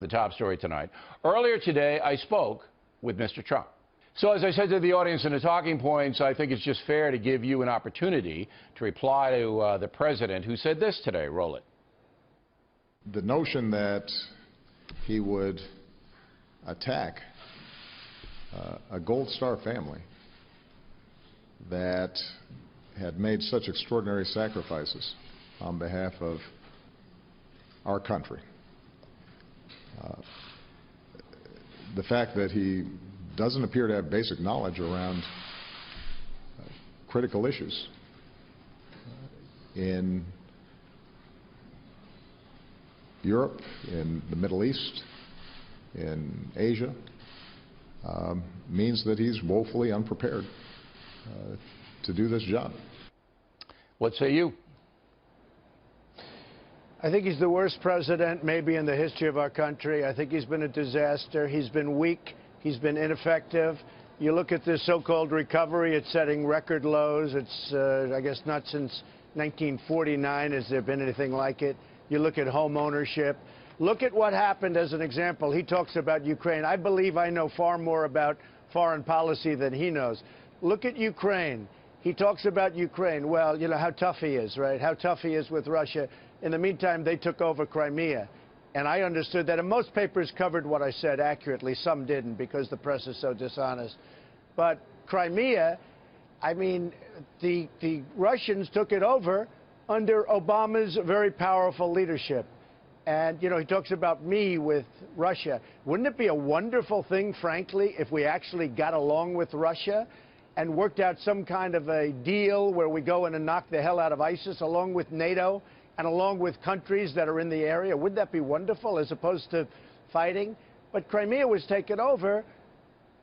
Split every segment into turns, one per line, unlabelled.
The top story tonight. Earlier today, I spoke with Mr. Trump. So as I said to the audience in the talking points, I think it's just fair to give you an opportunity to reply to the president, who said this today. Roll it.
The notion that he would attack a Gold Star family that had made such extraordinary sacrifices on behalf of our country. The fact that he doesn't appear to have basic knowledge around critical issues in Europe, in the Middle East, in Asia, means that he's woefully unprepared to do this job.
What say you?
I think he's the worst president maybe in the history of our country. I think he's been a disaster. He's been weak. He's been ineffective. You look at this so-called recovery, it's setting record lows. It's, I guess, not since 1949 has there been anything like it. You look at home ownership. Look at what happened as an example. He talks about Ukraine. I believe I know far more about foreign policy than he knows. Look at Ukraine. He talks about Ukraine. Well, you know how tough he is, right? How tough he is with Russia. In the meantime, they took over Crimea. And I understood that. And most papers covered what I said accurately. Some didn't because the press is so dishonest. But Crimea, I mean, the Russians took it over under Obama's very powerful leadership. And, you know, he talks about me with Russia. Wouldn't it be a wonderful thing, frankly, if we actually got along with Russia and worked out some kind of a deal where we go in and knock the hell out of ISIS along with NATO and along with countries that are in the area? Wouldn't that be wonderful as opposed to fighting? But Crimea was taken over,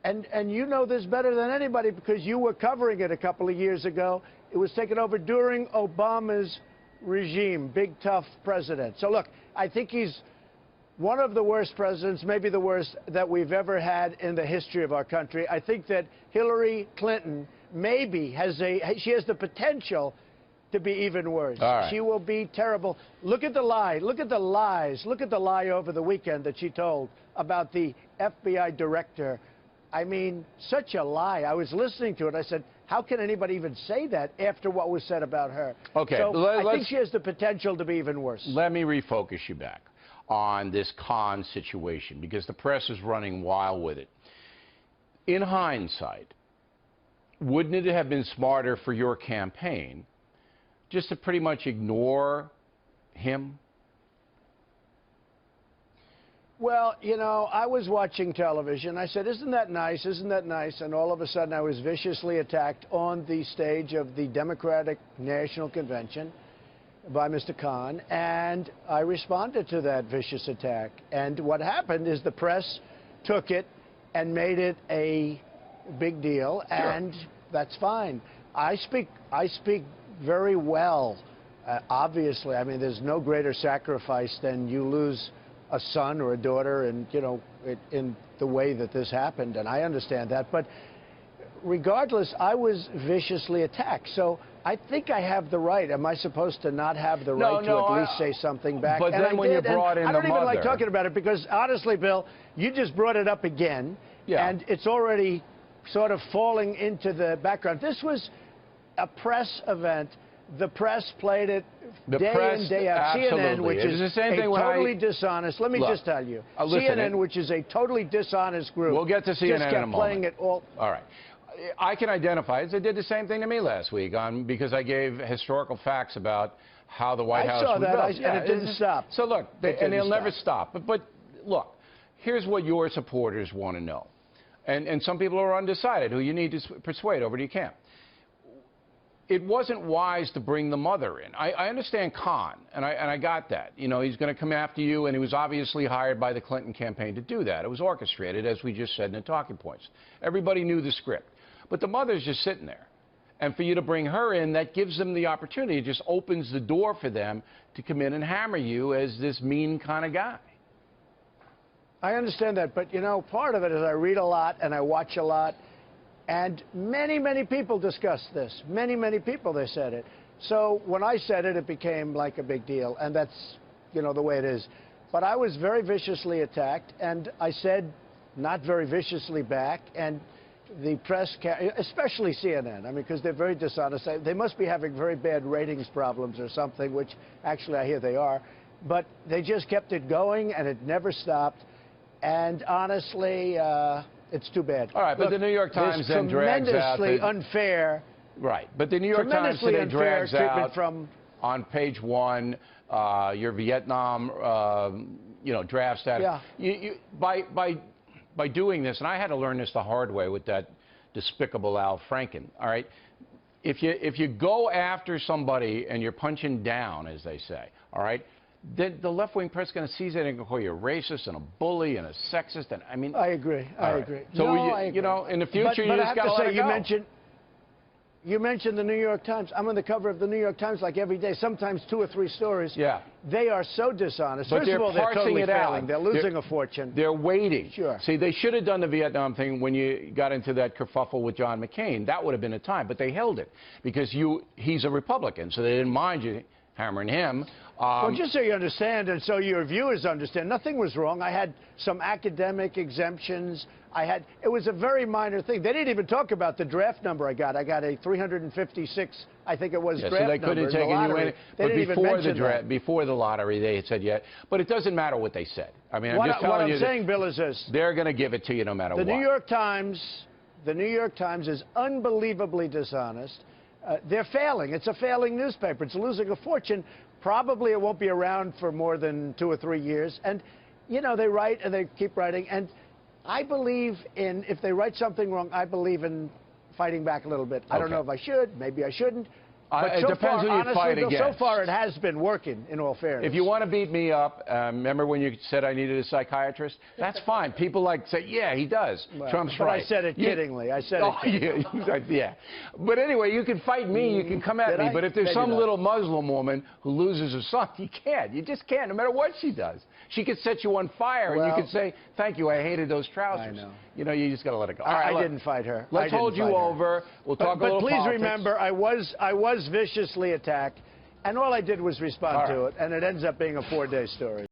and you know this better than anybody because you were covering it a couple of years ago. It was taken over during Obama's regime, big, tough president. So, look, I think he's one of the worst presidents, maybe the worst that we've ever had in the history of our country. I think that Hillary Clinton maybe she has the potential to be even worse.
Right.
She will be terrible. Look at the lie. Look at the lies. Look at the lie over the weekend that she told about the FBI director. I mean, such a lie. I was listening to it. I said, how can anybody even say that after what was said about her?
Okay.
So I think she has the potential to be even worse.
Let me refocus you back on this Khan situation because the press is running wild with it. In hindsight, wouldn't it have been smarter for your campaign just to pretty much ignore him?
Well, you know, I was watching television. I said, isn't that nice? Isn't that nice? And all of a sudden I was viciously attacked on the stage of the Democratic National Convention by Mr. Khan, and I responded to that vicious attack. And what happened is the press took it and made it a big deal, and that's fine. I speak very well, obviously. I mean, there's no greater sacrifice than you lose a son or a daughter, and, you know, in the way that this happened, and I understand that. But regardless, I was viciously attacked. So I think I have the right. Am I supposed to not have the right to at least say something back?
But then when you brought in the mother.
I don't even like talking about it because, honestly, Bill, you just brought it up again, and it's already sort of falling into the background. This was a press event. The press played it day in, day out. CNN, which is
the same thing
totally dishonest. Let me just tell you. CNN, which is a totally dishonest group.
We'll get to CNN
just kept
in a moment.
Playing it all
right. I can identify it. They did the same thing to me last week because I gave historical facts about how the White House
was built. I saw that, and it didn't stop.
So look, and they'll never stop. But look, here's what your supporters want to know. And some people are undecided who you need to persuade over to your camp. It wasn't wise to bring the mother in. I understand Khan, and I got that. You know, he's going to come after you, and he was obviously hired by the Clinton campaign to do that. It was orchestrated, as we just said in the talking points. Everybody knew the script. But the mother's just sitting there. And for you to bring her in, that gives them the opportunity. It just opens the door for them to come in and hammer you as this mean kind of guy.
I understand that, but, you know, part of it is I read a lot and I watch a lot. And many, many people discussed this. Many, many people, they said it. So when I said it, it became like a big deal. And that's, you know, the way it is. But I was very viciously attacked, and I said not very viciously back, and the press, especially CNN, I mean, because they're very dishonest. They must be having very bad ratings problems or something, which actually I hear they are. But they just kept it going, and it never stopped. And honestly, it's too bad.
All right, but the New York Times then drags out
tremendously unfair.
Right, but the New York Times today drags out
from
on page 1 your Vietnam, draft status.
Yeah.
By doing this, and I had to learn this the hard way with that despicable Al Franken. All right, if you go after somebody and you're punching down, as they say, all right, then the left-wing press is going to seize it and going to call you a racist and a bully and a sexist. And I mean,
I agree. I agree.
So
no,
I agree. In the future, you just got to let it go.
You mentioned the New York Times. I'm on the cover of the New York Times like every day, sometimes 2 or 3 stories.
Yeah.
They are so dishonest.
But
First of all, they're totally failing.
Out.
They're losing a fortune.
They're waiting.
Sure.
See, they should have done the Vietnam thing when you got into that kerfuffle with John McCain. That would have been a time. But they held it because he's a Republican, so they didn't mind you hammering him.
Well, just so you understand, and so your viewers understand, nothing was wrong. I had some academic exemptions. It was a very minor thing. They didn't even talk about the draft number I got. I got a 356, I think it was, draft number.
So they couldn't have taken you in. But before the lottery, they had said yet. But it doesn't matter what they said. I mean, I'm just telling you.
What I'm saying, Bill, is this.
They're going to give it to you no matter what.
The New York Times is unbelievably dishonest. They're failing. It's a failing newspaper. It's losing a fortune. Probably it won't be around for more than 2 or 3 years. And, they write and they keep writing. And I believe if they write something wrong, I believe in fighting back a little bit. I don't know if I should. Maybe I shouldn't. But
it depends who you fight against.
So far, it has been working, in all fairness.
If you want to beat me up, remember when you said I needed a psychiatrist? That's fine. People say, yeah, he does.
Well,
Trump's
but
right.
I said it kiddingly. I said it kiddingly.
Yeah. But anyway, you can fight me. You can come at me. But if there's some little Muslim woman who loses her son, you can't. You just can't, no matter what she does. She could set you on fire, and you could say, thank you, I hated those trousers.
I know.
You just got to let it go. All
I
right,
didn't fight her.
Let's hold you over. We'll talk a little
politics. But please
remember,
I was viciously attacked, and all I did was respond to it, and it ends up being a 4-day story.